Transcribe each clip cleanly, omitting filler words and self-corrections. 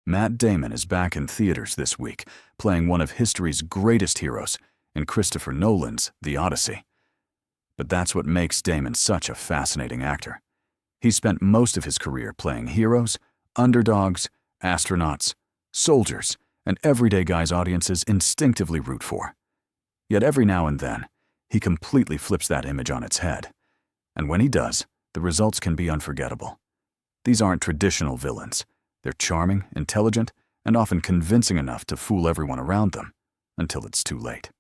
Matt Damon is back in theaters this week, playing one of history's greatest heroes in Christopher Nolan's The Odyssey. But that's what makes Damon such a fascinating actor. He spent most of his career playing heroes, underdogs, astronauts, soldiers, and everyday guys audiences instinctively root for. Yet every now and then, he completely flips that image on its head. And when he does, the results can be unforgettable. These aren't traditional villains. They're charming, intelligent, and often convincing enough to fool everyone around them, until it's too late.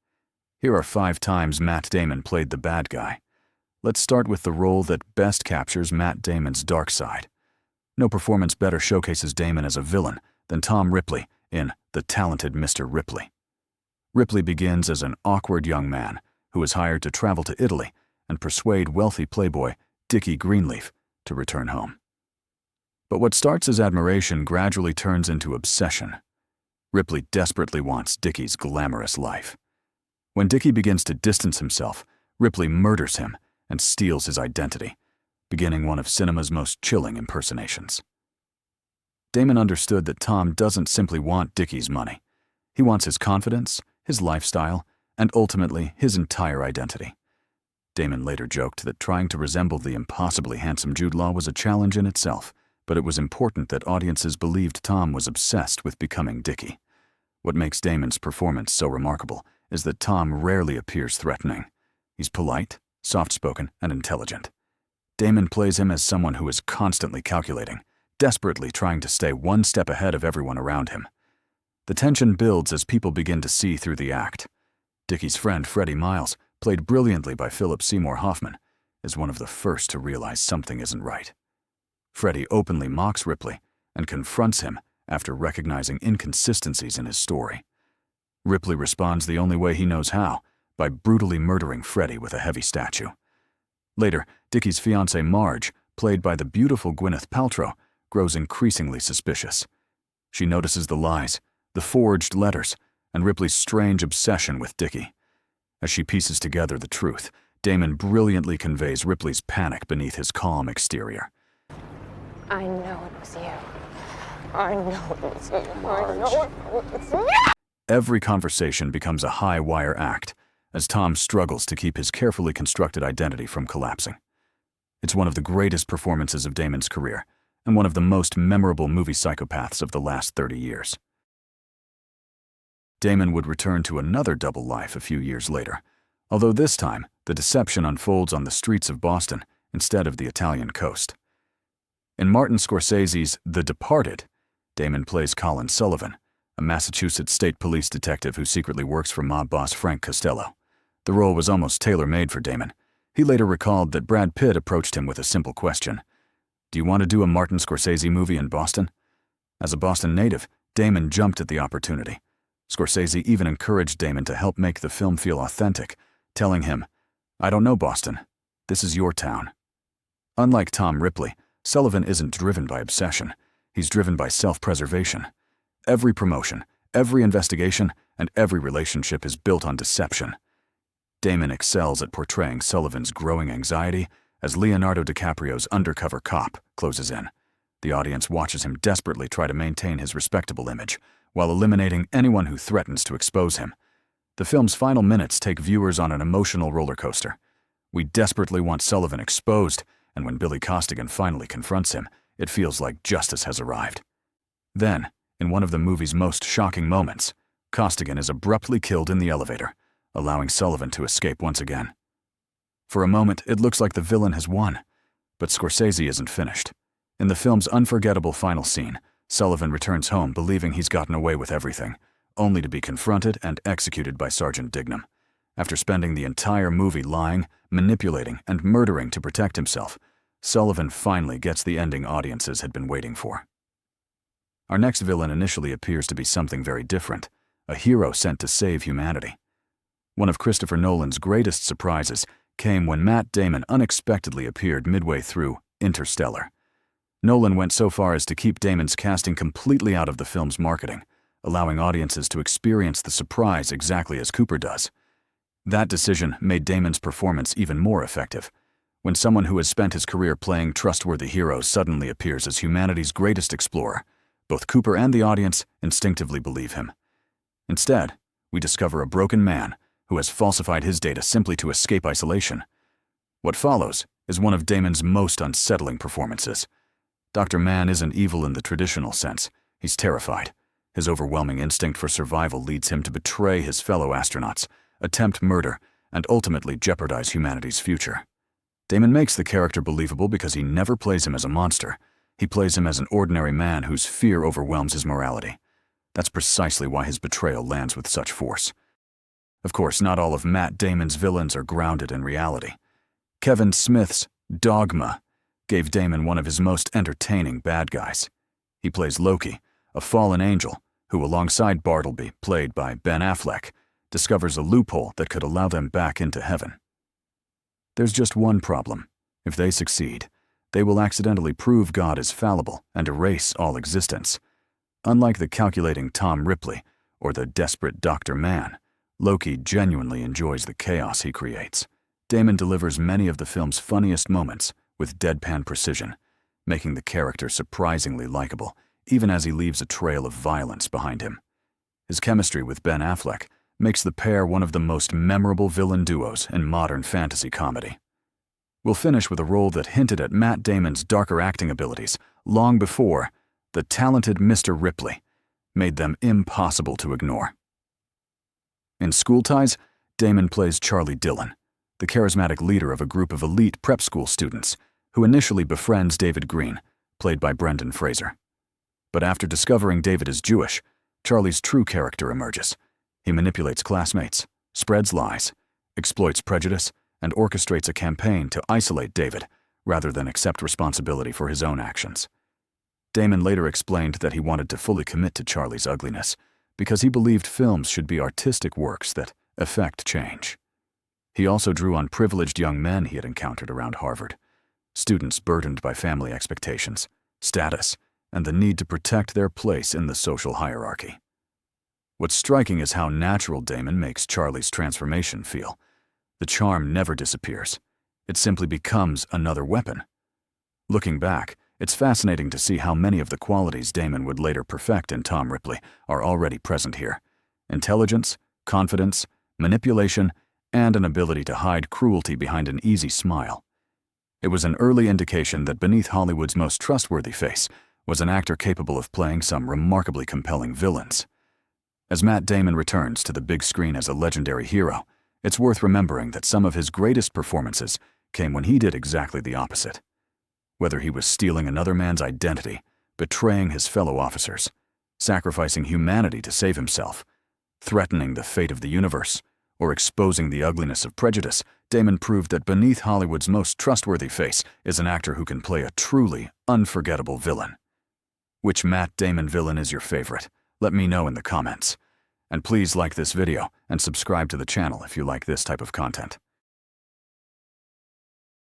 Here are 5 times Matt Damon played the bad guy. Let's start with the role that best captures Matt Damon's dark side. No performance better showcases Damon as a villain than Tom Ripley in The Talented Mr. Ripley. Ripley begins as an awkward young man who is hired to travel to Italy and persuade wealthy playboy Dickie Greenleaf to return home. But what starts as admiration gradually turns into obsession. Ripley desperately wants Dickie's glamorous life. When Dickie begins to distance himself, Ripley murders him and steals his identity, beginning one of cinema's most chilling impersonations. Damon understood that Tom doesn't simply want Dickie's money. He wants his confidence, his lifestyle, and ultimately his entire identity. Damon later joked that trying to resemble the impossibly handsome Jude Law was a challenge in itself, but it was important that audiences believed Tom was obsessed with becoming Dickie. What makes Damon's performance so remarkable is that Tom rarely appears threatening. He's polite, soft-spoken, and intelligent. Damon plays him as someone who is constantly calculating, desperately trying to stay one step ahead of everyone around him. The tension builds as people begin to see through the act. Dickie's friend Freddie Miles, played brilliantly by Philip Seymour Hoffman, is one of the first to realize something isn't right. Freddie openly mocks Ripley and confronts him after recognizing inconsistencies in his story. Ripley responds the only way he knows how, by brutally murdering Freddie with a heavy statue. Later, Dickie's fiancée Marge, played by the beautiful Gwyneth Paltrow, grows increasingly suspicious. She notices the lies, the forged letters, and Ripley's strange obsession with Dickie. As she pieces together the truth, Damon brilliantly conveys Ripley's panic beneath his calm exterior. I know it was you. I know it was you. I know it was you. Every conversation becomes a high-wire act, as Tom struggles to keep his carefully constructed identity from collapsing. It's one of the greatest performances of Damon's career, and one of the most memorable movie psychopaths of the last 30 years. Damon would return to another double life a few years later, although this time the deception unfolds on the streets of Boston instead of the Italian coast. In Martin Scorsese's The Departed, Damon plays Colin Sullivan, a Massachusetts state police detective who secretly works for mob boss Frank Costello. The role was almost tailor-made for Damon. He later recalled that Brad Pitt approached him with a simple question: "Do you want to do a Martin Scorsese movie in Boston?" As a Boston native, Damon jumped at the opportunity. Scorsese even encouraged Damon to help make the film feel authentic, telling him, "I don't know Boston. This is your town." Unlike Tom Ripley, Sullivan isn't driven by obsession. He's driven by self-preservation. Every promotion, every investigation, and every relationship is built on deception. Damon excels at portraying Sullivan's growing anxiety as Leonardo DiCaprio's undercover cop closes in. The audience watches him desperately try to maintain his respectable image, while eliminating anyone who threatens to expose him. The film's final minutes take viewers on an emotional roller coaster. We desperately want Sullivan exposed, and when Billy Costigan finally confronts him, it feels like justice has arrived. Then, in one of the movie's most shocking moments, Costigan is abruptly killed in the elevator, allowing Sullivan to escape once again. For a moment, it looks like the villain has won, but Scorsese isn't finished. In the film's unforgettable final scene, Sullivan returns home believing he's gotten away with everything, only to be confronted and executed by Sergeant Dignam. After spending the entire movie lying, manipulating, and murdering to protect himself, Sullivan finally gets the ending audiences had been waiting for. Our next villain initially appears to be something very different, a hero sent to save humanity. One of Christopher Nolan's greatest surprises came when Matt Damon unexpectedly appeared midway through Interstellar. Nolan went so far as to keep Damon's casting completely out of the film's marketing, allowing audiences to experience the surprise exactly as Cooper does. That decision made Damon's performance even more effective. When someone who has spent his career playing trustworthy heroes suddenly appears as humanity's greatest explorer, Both Cooper and the audience instinctively believe him. Instead, we discover a broken man who has falsified his data simply to escape isolation. What follows is one of Damon's most unsettling performances. Dr. Mann isn't evil in the traditional sense. He's terrified. His overwhelming instinct for survival leads him to betray his fellow astronauts, attempt murder, and ultimately jeopardize humanity's future. Damon makes the character believable because he never plays him as a monster. He plays him as an ordinary man whose fear overwhelms his morality. That's precisely why his betrayal lands with such force. Of course, not all of Matt Damon's villains are grounded in reality. Kevin Smith's Dogma gave Damon one of his most entertaining bad guys. He plays Loki, a fallen angel who, alongside Bartleby, played by Ben Affleck, discovers a loophole that could allow them back into heaven. There's just one problem. If they succeed, they will accidentally prove God is fallible and erase all existence. Unlike the calculating Tom Ripley or the desperate Dr. Mann, Loki genuinely enjoys the chaos he creates. Damon delivers many of the film's funniest moments with deadpan precision, making the character surprisingly likable, even as he leaves a trail of violence behind him. His chemistry with Ben Affleck makes the pair one of the most memorable villain duos in modern fantasy comedy. We'll finish with a role that hinted at Matt Damon's darker acting abilities long before the talented Mr. Ripley made them impossible to ignore. In School Ties, Damon plays Charlie Dillon, the charismatic leader of a group of elite prep school students who initially befriends David Green, played by Brendan Fraser. But after discovering David is Jewish, Charlie's true character emerges. He manipulates classmates, spreads lies, exploits prejudice, and orchestrates a campaign to isolate David rather than accept responsibility for his own actions. Damon later explained that he wanted to fully commit to Charlie's ugliness because he believed films should be artistic works that effect change. He also drew on privileged young men he had encountered around Harvard, students burdened by family expectations, status, and the need to protect their place in the social hierarchy. What's striking is how natural Damon makes Charlie's transformation feel. The charm never disappears. It simply becomes another weapon. Looking back, it's fascinating to see how many of the qualities Damon would later perfect in Tom Ripley are already present here. Intelligence, confidence, manipulation, and an ability to hide cruelty behind an easy smile. It was an early indication that beneath Hollywood's most trustworthy face was an actor capable of playing some remarkably compelling villains. As Matt Damon returns to the big screen as a legendary hero, it's worth remembering that some of his greatest performances came when he did exactly the opposite. Whether he was stealing another man's identity, betraying his fellow officers, sacrificing humanity to save himself, threatening the fate of the universe, or exposing the ugliness of prejudice, Damon proved that beneath Hollywood's most trustworthy face is an actor who can play a truly unforgettable villain. Which Matt Damon villain is your favorite? Let me know in the comments. And please like this video and subscribe to the channel if you like this type of content.